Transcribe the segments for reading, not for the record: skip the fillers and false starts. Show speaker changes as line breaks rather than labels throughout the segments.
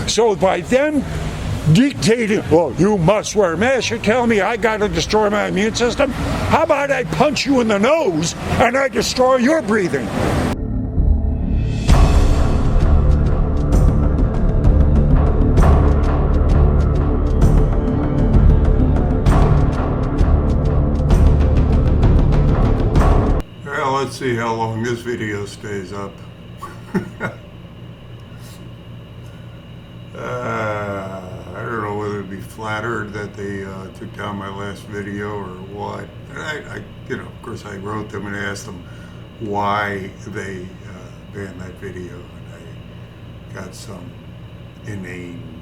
So by them dictating, well, you must wear a mask, you're telling me I got to destroy my immune system? How about I punch you in the nose and I destroy your breathing?
Well, let's see how long this video stays up. I don't know whether to be flattered that they took down my last video or what. And I of course I wrote them and asked them why they banned that video, and I got some inane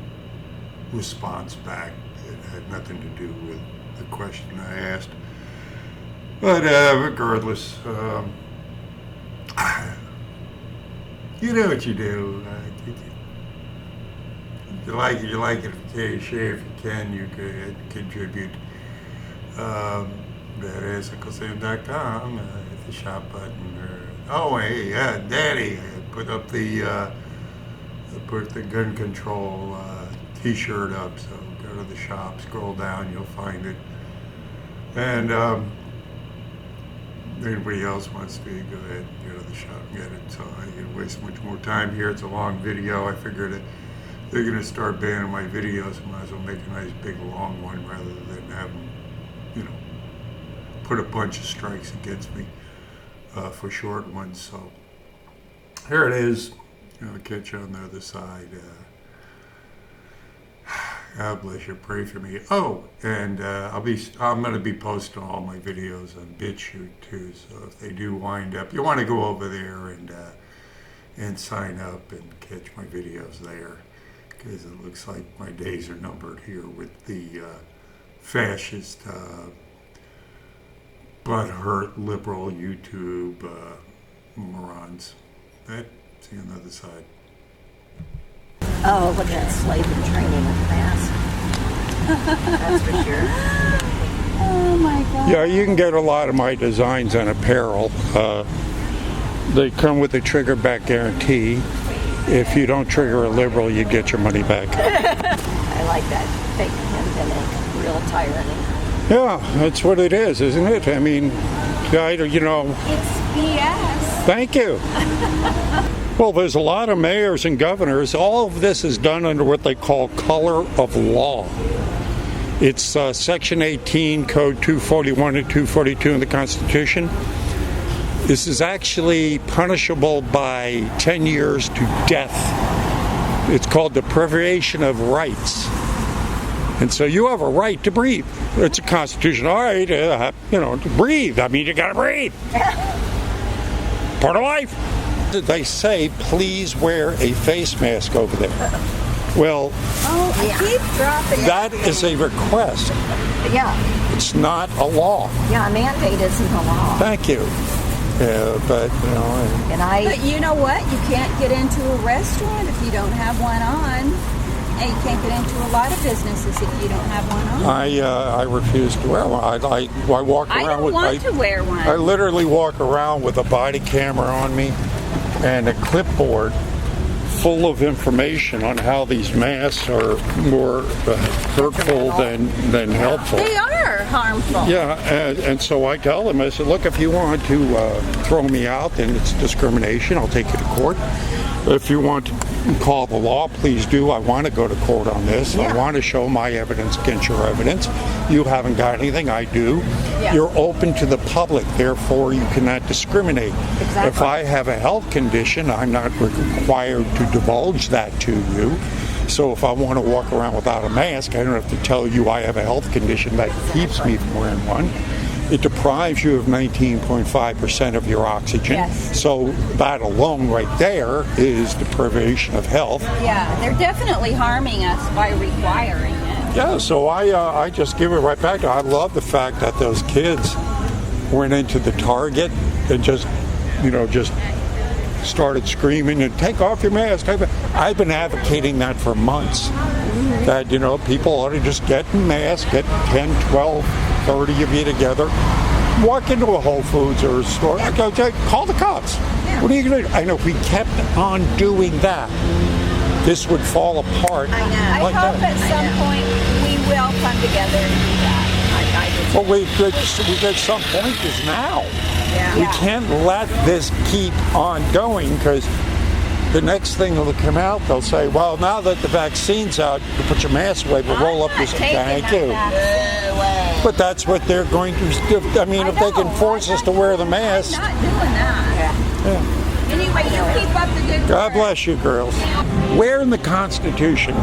response back. It had nothing to do with the question I asked. But regardless, you know what you do. If you like it, you like it. If you can't share, if you can, you could contribute. BadAssUnlceSam.com, hit the shop button. Oh, hey, yeah, Daddy, I put up the gun control t-shirt up, so go to the shop, scroll down, you'll find it. And anybody else wants to, go ahead and go to the shop and get it. So I didn't waste much more time here. It's a long video. I figured that they're going to start banning my videos. I might as well make a nice big long one rather than have them, put a bunch of strikes against me for short ones. So here it is. I'll catch you on the other side. God bless you. Pray for me. Oh, and I'm going to be posting all my videos on BitChute too. So if they do wind up, you want to go over there and sign up and catch my videos there, because it looks like my days are numbered here with the fascist, butthurt liberal YouTube morons. See you on the other side.
Oh, look at that slave in training mask. That's for sure. Oh my God.
Yeah, you can get a lot of my designs on apparel. They come with a trigger back guarantee. If you don't trigger a liberal, you get your money back.
I like that fake pandemic, real tyranny.
Yeah, that's what it is, isn't it? I mean,
It's BS.
Thank you. Well, there's a lot of mayors and governors. All of this is done under what they call color of law. It's Section 18, Code 241 and 242 in the Constitution. This is actually punishable by 10 years to death. It's called deprivation of rights. And so you have a right to breathe. It's a constitutional right, to breathe. I mean, you gotta breathe. Part of life. They say, please wear a face mask over there. Well,
I keep dropping it.
That is a request.
Yeah.
It's not a law.
Yeah, a mandate isn't a law.
Thank you. But
you know what? You can't get into a restaurant if you don't have one on. And you can't get into a lot of businesses if you don't have one on.
I refuse to wear one. I walk around
I don't want to wear one.
I literally walk around with a body camera on me and a clipboard full of information on how these masks are more hurtful than helpful.
They are harmful.
Yeah, and so I tell them, I said, look, if you want to throw me out, then it's discrimination. I'll take you to court. If you want to call the law, please do. I want to go to court on this. Yeah. I want to show my evidence against your evidence. You haven't got anything, I do. Yeah. You're open to the public, therefore you cannot discriminate.
Exactly.
If I have a health condition, I'm not required to divulge that to you. So if I want to walk around without a mask, I don't have to tell you I have a health condition that keeps me from wearing one. It deprives you of 19.5% of your oxygen.
Yes.
So that alone right there is deprivation of health.
Yeah, they're definitely harming us by requiring it.
Yeah, so I just give it right back to. I love the fact that those kids went into the Target and just started screaming and take off your mask. I've been advocating that for months. That people ought to just get in masks, get 10, 12, 30 of you together, walk into a Whole Foods or a store, call the cops. Yeah. What are you going to do? And if we kept on doing that, this would fall apart.
I know. I
like
hope
that.
at some point we will come together and do that.
Well, we get some point is now.
Yeah.
We can't let this keep on going, because the next thing that'll come out, they'll say, well, now that the vaccine's out, you put your mask away, but roll up your thank you. But that's what they're going to do. I mean, if they can force us to wear the mask.
I'm not doing that.
Yeah.
Anyway, you keep up the good work.
God bless you, girls. Where in the Constitution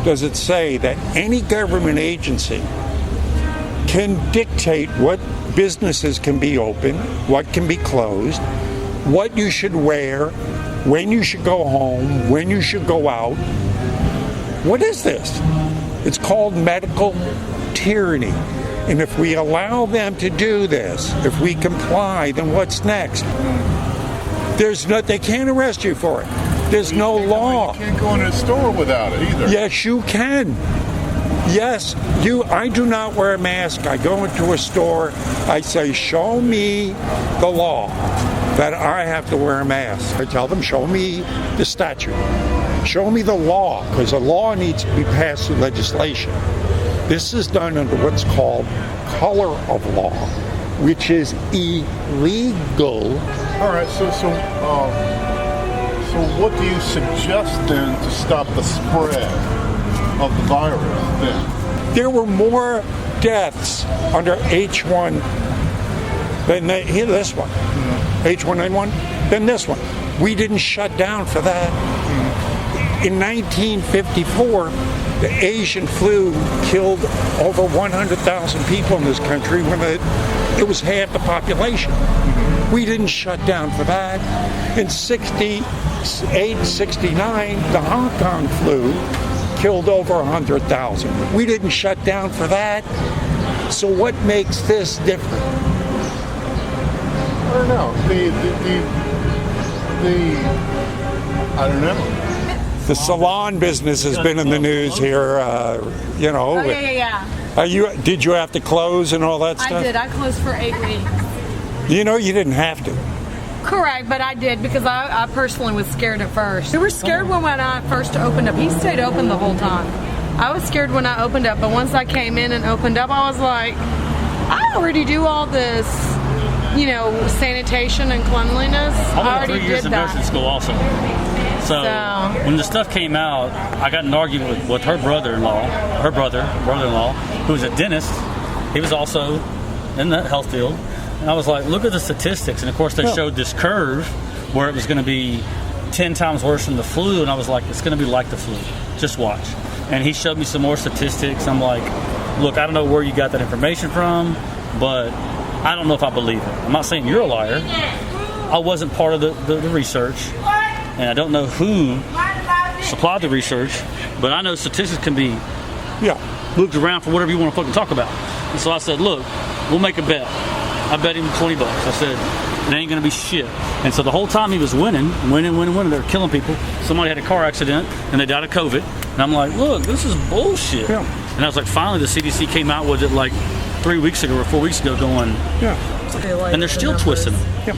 does it say that any government agency can dictate what businesses can be open, what can be closed, what you should wear, when you should go home, when you should go out? What is this? It's called medical tyranny. And if we allow them to do this, if we comply, then what's next? They can't arrest you for it. There's no law.
You can't go in a store without it either.
Yes, you can. Yes, I do not wear a mask. I go into a store. I say, show me the law that I have to wear a mask. I tell them, show me the statute. Show me the law, because the law needs to be passed through legislation. This is done under what's called color of law, which is illegal.
All right, so what do you suggest then to stop the spread of the virus then?
There were more deaths under H1 than this one, H1N1, than this one. We didn't shut down for that. In 1954, the Asian flu killed over 100,000 people in this country when it was half the population. We didn't shut down for that. In 68, 69, the Hong Kong flu killed over 100,000. We didn't shut down for that. So what makes this different?
I don't know. I don't know.
The salon business has been in the news here, you know.
Oh, yeah.
Did you have to close and all that stuff?
I did. I closed for 8 weeks.
You know, you didn't have to.
Correct, but I did because I personally was scared at first. We were scared when I first opened up. He stayed open the whole time. I was scared when I opened up, but once I came in and opened up, I was like, I already do all this, you know, sanitation and cleanliness. I already
3 years
did
in nursing
that.
school also. So when the stuff came out, I got in an argument with her brother-in-law, who was a dentist. He was also in the health field. And I was like, look at the statistics. And of course they showed this curve where it was going to be 10 times worse than the flu. And I was like, it's going to be like the flu. Just watch. And he showed me some more statistics. I'm like, look, I don't know where you got that information from, but I don't know if I believe it. I'm not saying you're a liar. I wasn't part of the research. And I don't know who supplied the research, but I know statistics can be looked around for whatever you want to fucking talk about. And so I said, look, we'll make a bet. I bet him $20. I said, it ain't going to be shit. And so the whole time he was winning. They were killing people. Somebody had a car accident, and they died of COVID. And I'm like, look, this is bullshit. Yeah. And I was like, finally, the CDC came out with it like 3 weeks ago or 4 weeks ago going, and they're still twisting them. Yeah.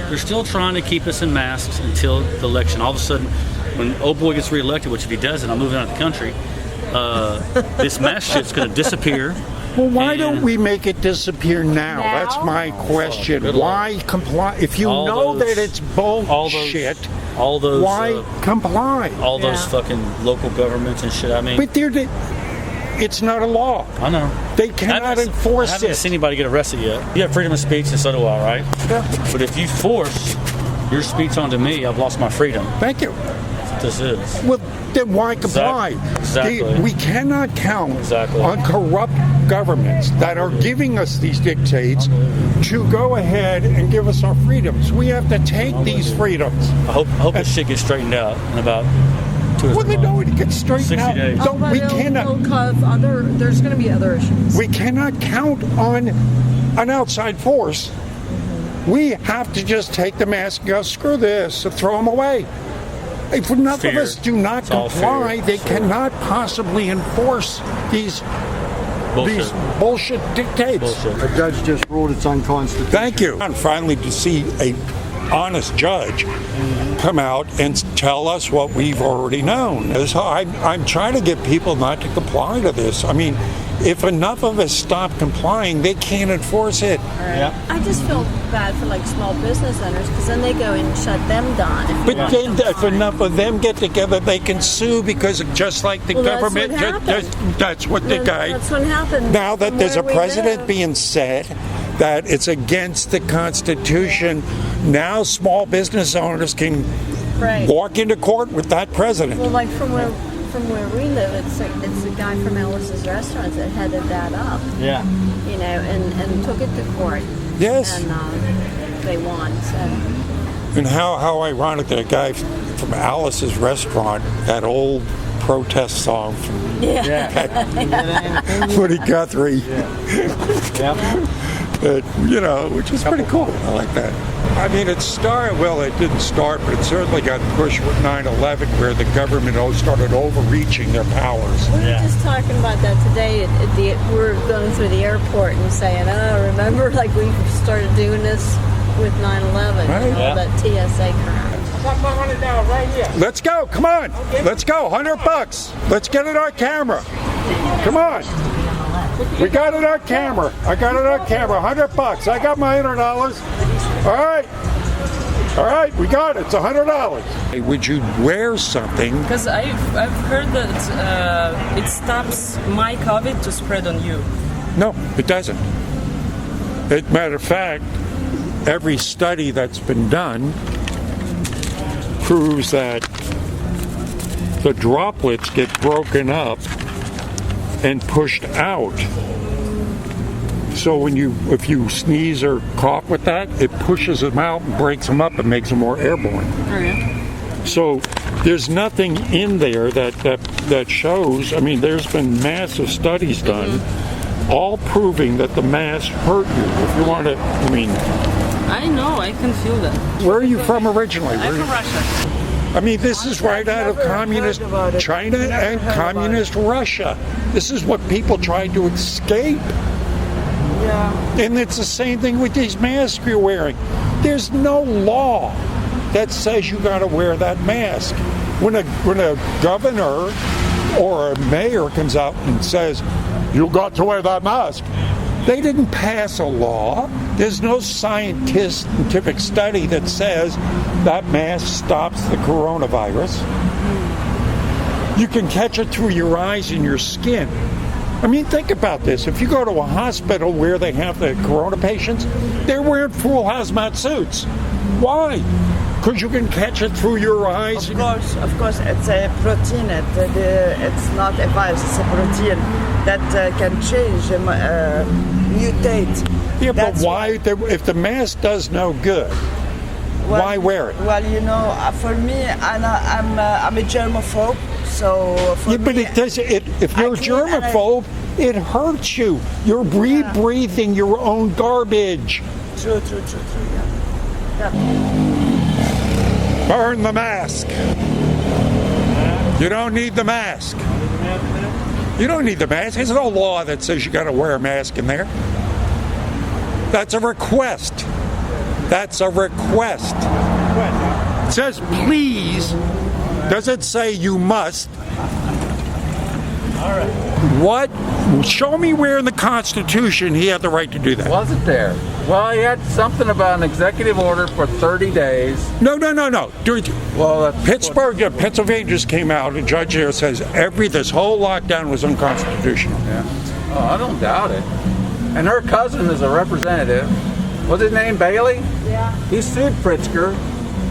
They're still trying to keep us in masks until the election. All of a sudden, when old boy gets reelected, which if he doesn't, I'm moving out of the country, this mask shit's going to disappear.
Well, why don't we make it disappear now? That's my question. Why comply? If you know that it's bullshit, why comply?
All those fucking local governments and shit. I mean,
but it's not a law.
I know.
They cannot enforce it.
I haven't seen anybody get arrested yet. You have freedom of speech, and so do I, right?
Yeah.
But if you force your speech onto me, I've lost my freedom.
Thank you.
That's what this is.
Well, then why comply?
Exactly.
We cannot count on corrupt governments that are giving us these dictates to go ahead and give us our freedoms. We have to take these freedoms.
I hope this shit gets straightened out in about 2 or 3 months.
Well, no, it gets straightened
60
out.
days.
We cannot.
There's going to be other issues.
We cannot count on an outside force. We have to just take the mask and go, screw this, and throw them away. If enough of us do not comply, they cannot possibly enforce these bullshit dictates.
The judge just ruled it's unconstitutional.
Thank you. And finally, to see a honest judge come out and tell us what we've already known. So I'm trying to get people not to comply to this. I mean, if enough of us stop complying, they can't enforce it.
I just feel bad for like small business owners because then they go and shut them down.
But then if enough of them get together, they can sue because just like the government, that's what the guy.
That's what happened.
Now that there's a precedent being set that it's against the Constitution, now small business owners can walk into court with that precedent.
Well, like from where we live, it's a guy from Alice's Restaurants that headed that up.
Yeah.
You know, and took it to court.
Yes.
And they won. So.
And how ironic that a guy from Alice's Restaurant, that old protest song from Woody Guthrie, which is pretty cool. I like that. I mean, it didn't start, but it certainly got pushed with 9/11, where the government started overreaching their powers.
We were just talking about that today. We were going through the airport and saying, remember, like we started doing this with 9/11, and all that TSA crap.
Let's go. Come on. Okay. Let's go. $100. Let's get it on camera. Come on. We got it on camera. I got it on camera. $100. I got my $100. All right. We got it. It's $100. Would you wear something?
Because I've heard that it stops my COVID to spread on you.
No, it doesn't. As a matter of fact, every study that's been done proves that the droplets get broken up and pushed out. So if you sneeze or cough with that, it pushes them out and breaks them up and makes them more airborne.
Oh, yeah.
So there's nothing in there that shows. I mean, there's been massive studies done, all proving that the masks hurt you. If you want to,
I know, I can feel that.
Where are you from originally?
I'm from Russia.
I mean, this is right out of communist China and communist Russia. This is what people tried to escape.
Yeah.
And it's the same thing with these masks you're wearing. There's no law that says you got to wear that mask. When a governor or a mayor comes out and says, you got to wear that mask, they didn't pass a law. There's no scientific study that says that mask stops the coronavirus. You can catch it through your eyes and your skin. I mean, think about this. If you go to a hospital where they have the corona patients, they're wearing full hazmat suits. Why? Because you can catch it through your eyes.
Of course, it's a protein. It's not a virus. It's a protein that can change, mutate.
Yeah, but why? If the mask does no good, why wear it?
Well, for me, I'm a germaphobe. So
but it does. If you're a germaphobe, it hurts you. You're breathing your own garbage.
True. Yeah.
Burn the mask. You don't need the mask. You don't need the mask. There's no law that says you got to wear a mask in there. That's a request. It says please. Does it say you must?
All right.
What? Show me where in the Constitution he had the right to do that.
Wasn't there? Well, he had something about an executive order for 30 days.
No.
Well, that's
Pittsburgh, Pennsylvania just came out. A judge there says this whole lockdown was unconstitutional.
Yeah. Oh, I don't doubt it. And her cousin is a representative. What's his name? Bailey?
Yeah.
He sued Pritzker,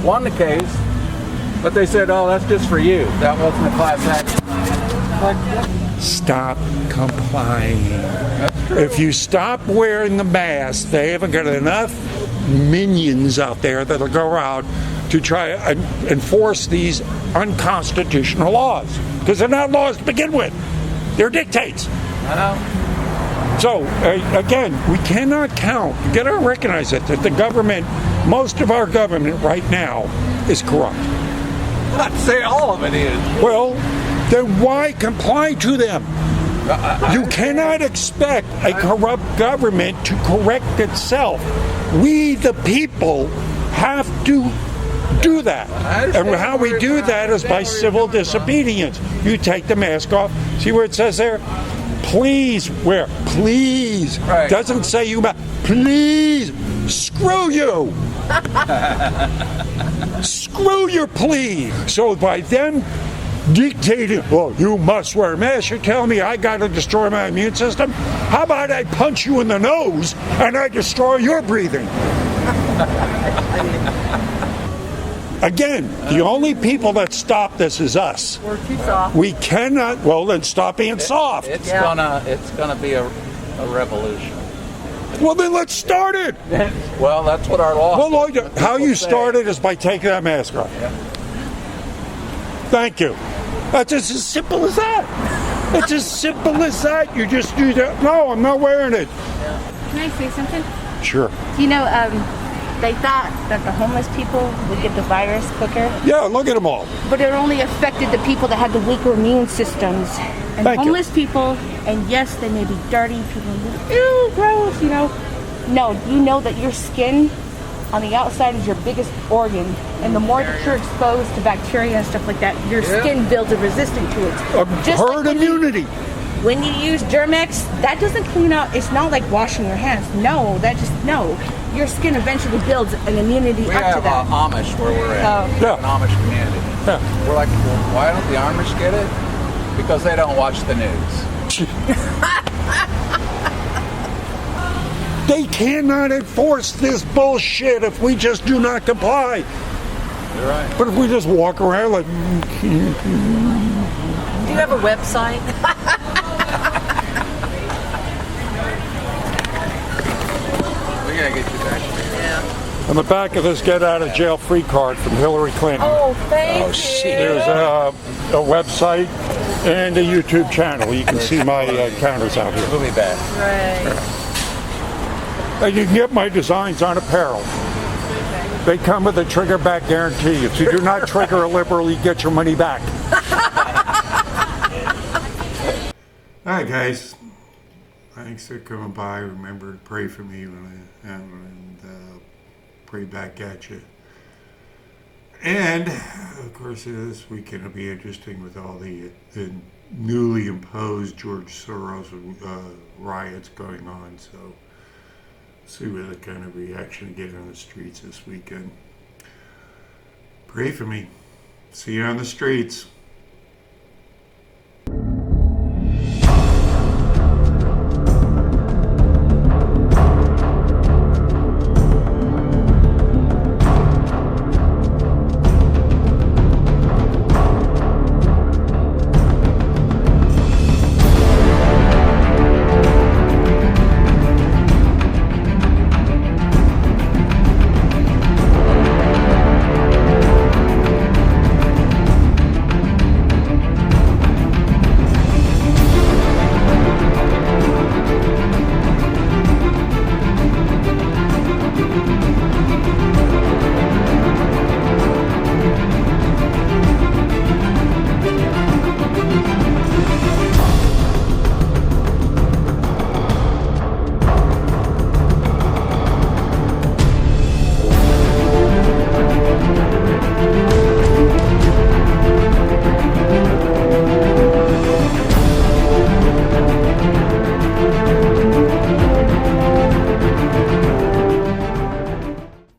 won the case, but they said, oh, that's just for you. That wasn't a class action.
Stop complying.
That's true.
If you stop wearing the mask, they haven't got enough minions out there that'll go out to try and enforce these unconstitutional laws. Because they're not laws to begin with. They're dictates.
I know.
So, again, we cannot count. You got to recognize it, that the government, most of our government right now is corrupt.
I'd say all of it is.
Well, then why comply to them? You cannot expect a corrupt government to correct itself. We, the people, have to do that. And how we do that is by civil disobedience. You take the mask off. See where it says there? Please wear. Please.
Right.
Doesn't say you must. Please. Screw you. Screw your please. So by them dictating, well, you must wear a mask, you're telling me I got to destroy my immune system? How about I punch you in the nose and I destroy your breathing? Again, the only people that stop this is us.
We're too soft.
We cannot. Well, then stop being soft.
It's gonna be a revolution.
Well, then let's start it.
Well, that's what our law.
Well, how you start it is by taking that mask off.
Yeah.
Thank you. That's just as simple as that. It's as simple as that. You just do that. No, I'm not wearing it.
Can I say something?
Sure.
You know, they thought that the homeless people would get the virus quicker.
Yeah, look at them all.
But it only affected the people that had the weaker immune systems. And
Thank
homeless people, and yes, they may be dirty, people ew, gross, you know. No, you know that your skin on the outside is your biggest organ. And the more that you're exposed to bacteria and stuff like that, your skin builds a resistance to it.
Herd immunity.
When you use Germex, that doesn't clean out. It's not like washing your hands. No, your skin eventually builds an immunity
We
up
have
to that.
Amish where we're at.
Yeah.
An Amish community.
Yeah.
We're like, well, why don't the Amish get it? Because they don't watch the news.
They cannot enforce this bullshit if we just do not comply.
You're right.
But if we just walk around like...
Do you have a website?
We gotta get you back here.
On the back of this get out of jail free card from Hillary Clinton.
Oh, thank you.
There's a website and a YouTube channel. You can see my counters out here.
We'll be back.
Right.
And you can get my designs on apparel. They come with a trigger back guarantee. If you do not trigger a liberal, you get your money back.
All right, guys. Thanks for coming by. Remember to pray for me when pray back at you. And of course, this weekend will be interesting with all the newly imposed George Soros riots going on. So, see what kind of reaction we get on the streets this weekend. Pray for me. See you on the streets.